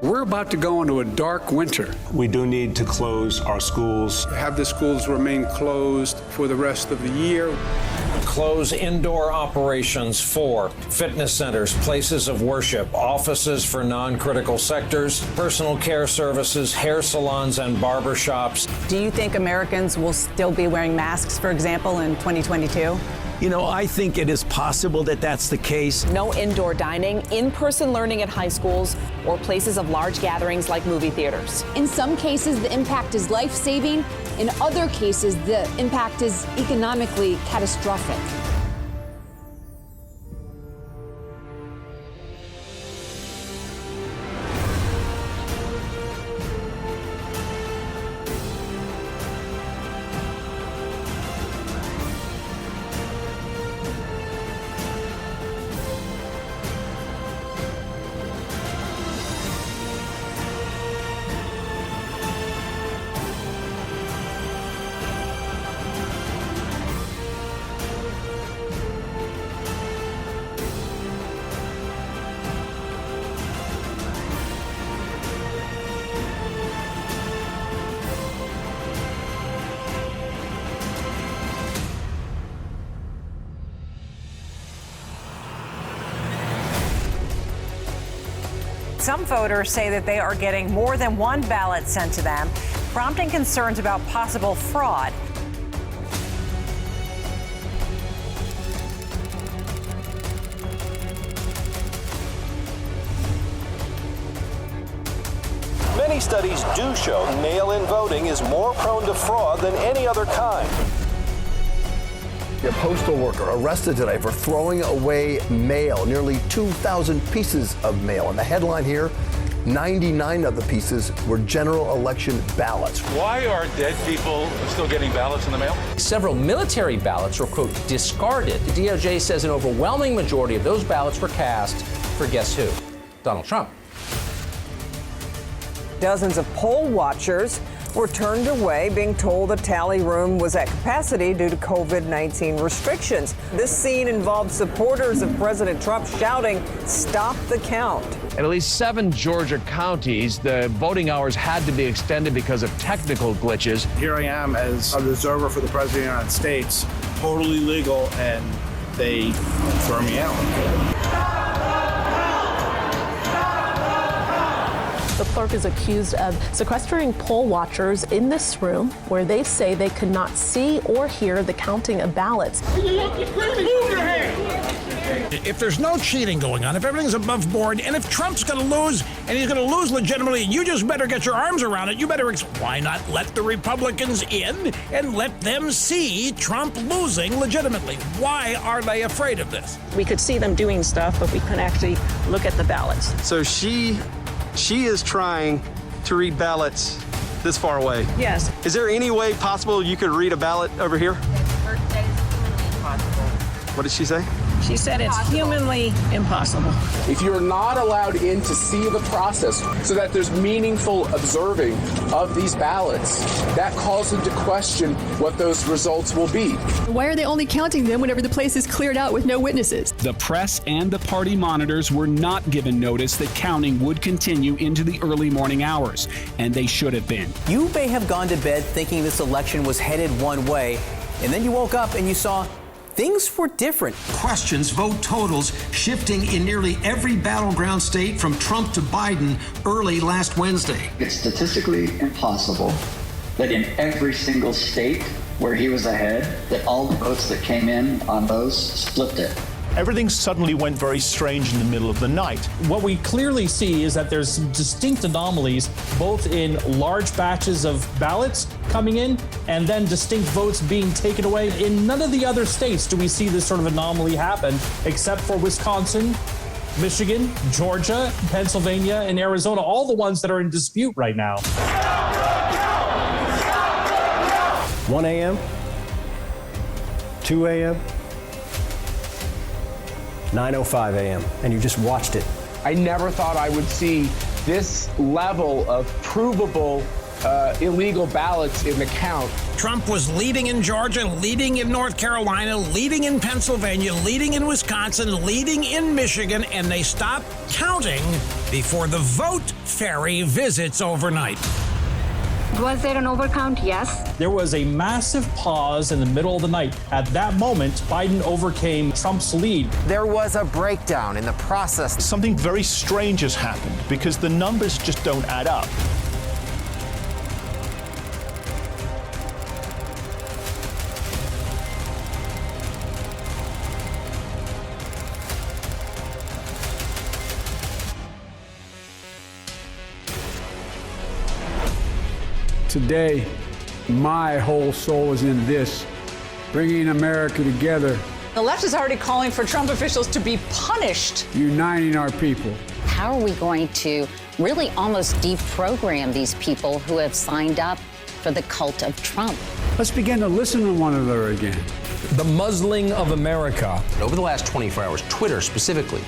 We're about to go into a dark winter. We do need to close our schools. Have the schools remain closed for the rest of the year. Close indoor operations for fitness centers, places of worship, offices for non-critical sectors, personal care services, hair salons, and barber shops. Do you think Americans will still be wearing masks, for example, in 2022? You know, I think it is possible that that's the case. No indoor dining, in-person learning at high schools, or places of large gatherings like movie theaters. In some cases, the impact is life-saving. In other cases, the impact is economically catastrophic. Some voters say that they are getting more than one ballot sent to them, prompting concerns about possible fraud. Many studies do show mail-in voting is more prone to fraud than any other kind. A postal worker arrested today for throwing away mail, nearly 2,000 pieces of mail. And the headline here, 99 of the pieces were general election ballots. Why are dead people still getting ballots in the mail? Several military ballots were, quote, discarded. The DOJ says an overwhelming majority of those ballots were cast for guess who? Donald Trump. Dozens of poll watchers were turned away, being told the tally room was at capacity due to COVID-19 restrictions. This scene involved supporters of President Trump shouting, "Stop the count." In at least 7 Georgia counties, the voting hours had to be extended because of technical glitches. Here I am as an observer for the President of the United States, totally legal, and they throw me out. The clerk is accused of sequestering poll watchers in this room where they say they could not see or hear the counting of ballots. If there's no cheating going on, if everything's above board, and if Trump's going to lose, and he's going to lose legitimately, you just better get your arms around it. You better, why not let the Republicans in and let them see Trump losing legitimately? Why are they afraid of this? We could see them doing stuff, but we couldn't actually look at the ballots. So she is trying to read ballots this far away. Yes. Is there any way possible you could read a ballot over here? What did she say? She said it's humanly impossible. If you're not allowed in to see the process so that there's meaningful observing of these ballots, that calls into question what those results will be. Why are they only counting them whenever the place is cleared out with no witnesses? The press and the party monitors were not given notice that counting would continue into the early morning hours, and they should have been. You may have gone to bed thinking this election was headed one way, and then you woke up and you saw things were different. Questions vote totals shifting in nearly every battleground state from Trump to Biden early last Wednesday. It's statistically impossible that in every single state where he was ahead, that all the votes that came in on those split it. Everything suddenly went very strange in the middle of the night. What we clearly see is that there's some distinct anomalies, both in large batches of ballots coming in and then distinct votes being taken away. In none of the other states do we see this sort of anomaly happen, except for Wisconsin, Michigan, Georgia, Pennsylvania, and Arizona, all the ones that are in dispute right now. 1 a.m., 2 a.m., 9:05 a.m., and you just watched it. I never thought I would see this level of provable illegal ballots in the count. Trump was leading in Georgia, leading in North Carolina, leading in Pennsylvania, leading in Wisconsin, leading in Michigan, and they stopped counting before the vote ferry visits overnight. Was there an overcount? Yes. There was a massive pause in the middle of the night. At that moment, Biden overcame Trump's lead. There was a breakdown in the process. Something very strange has happened because the numbers just don't add up. Today, my whole soul is in this, bringing America together, The left is already calling for Trump officials to be punished. uniting our people. How are we going to really almost deprogram these people who have signed up for the cult of Trump? Let's begin to listen to one another again. The muzzling of America. Over the last 24 hours, Twitter specifically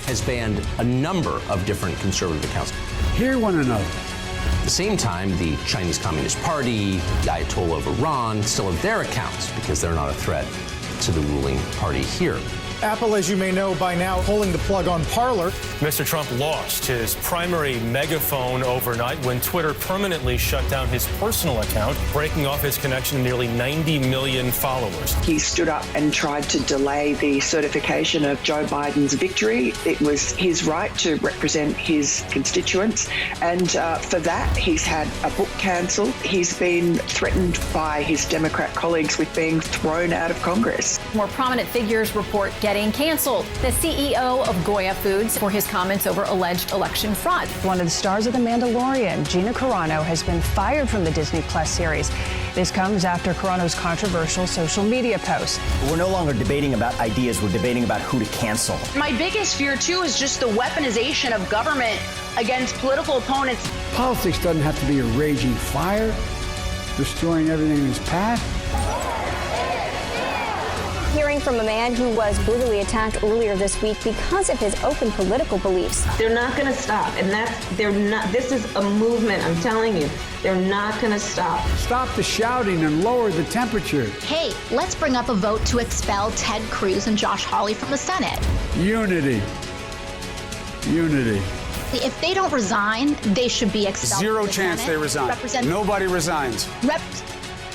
has banned a number of different conservative accounts. Hear one another. At the same time, the Chinese Communist Party, the Ayatollah of Iran still have their accounts because they're not a threat to the ruling party here. Apple, as you may know by now, pulling the plug on Parler. Mr. Trump lost his primary megaphone overnight when Twitter permanently shut down his personal account, breaking off his connection to nearly 90 million followers. He stood up and tried to delay the certification of Joe Biden's victory. It was his right to represent his constituents, and for that, he's had a book cancelled. He's been threatened by his Democrat colleagues with being thrown out of Congress. More prominent figures report getting canceled. The CEO of Goya Foods for his comments over alleged election fraud. One of the stars of The Mandalorian, Gina Carano, has been fired from the Disney Plus series. This comes after Carano's controversial social media post. We're no longer debating about ideas, we're debating about who to cancel. My biggest fear, too, is just the weaponization of government against political opponents. Politics doesn't have to be a raging fire, destroying everything in its path. Hearing from a man who was brutally attacked earlier this week because of his open political beliefs. They're not going to stop, and this is a movement, I'm telling you. They're not going to stop. Stop the shouting and lower the temperature. Hey, let's bring up a vote to expel Ted Cruz and Josh Hawley from the Senate. Unity. Unity. If they don't resign, they should be expelled. Zero chance they resign. Nobody resigns.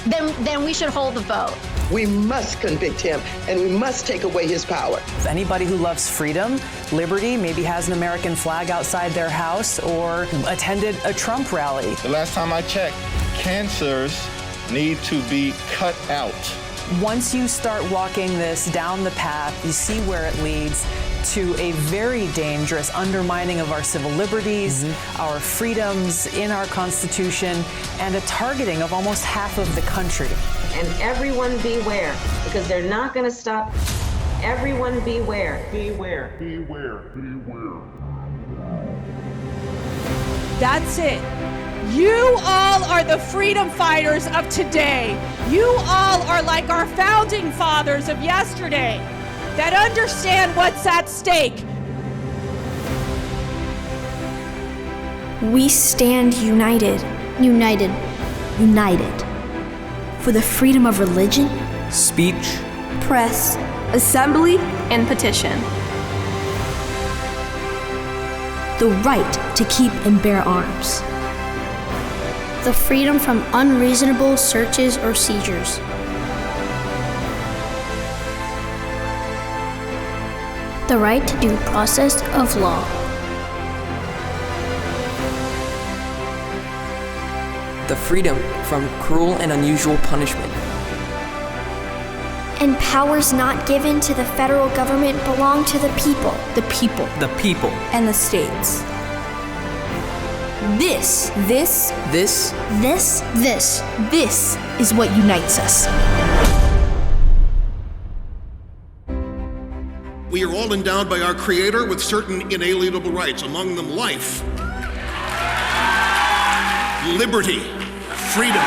Then we should hold the vote. We must convict him, and we must take away his power. Anybody who loves freedom, liberty, maybe has an American flag outside their house or attended a Trump rally. The last time I checked, cancers need to be cut out. Once you start walking this down the path, you see where it leads to a very dangerous undermining of our civil liberties, our freedoms in our Constitution, and a targeting of almost half of the country. And everyone beware, because they're not going to stop. Everyone beware. Beware. Beware. Beware. That's it. You all are the freedom fighters of today. You all are like our founding fathers of yesterday that understand what's at stake. We stand united. United. United. For the freedom of religion, speech, press, assembly, and petition. The right to keep and bear arms. The freedom from unreasonable searches or seizures. The right to due process of law. The freedom from cruel and unusual punishment. And powers not given to the federal government belong to the people. The people. The people. And the states. This is what unites us. We are all endowed by our Creator with certain inalienable rights, among them life, liberty, freedom,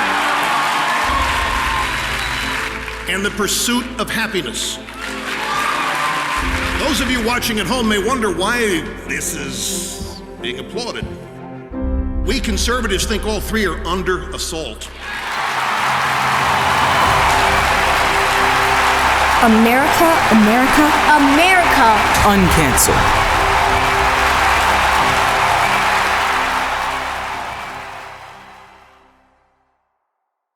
and the pursuit of happiness. Those of you watching at home may wonder why this is being applauded. We conservatives think all three are under assault. America, America, America. UnCanceled.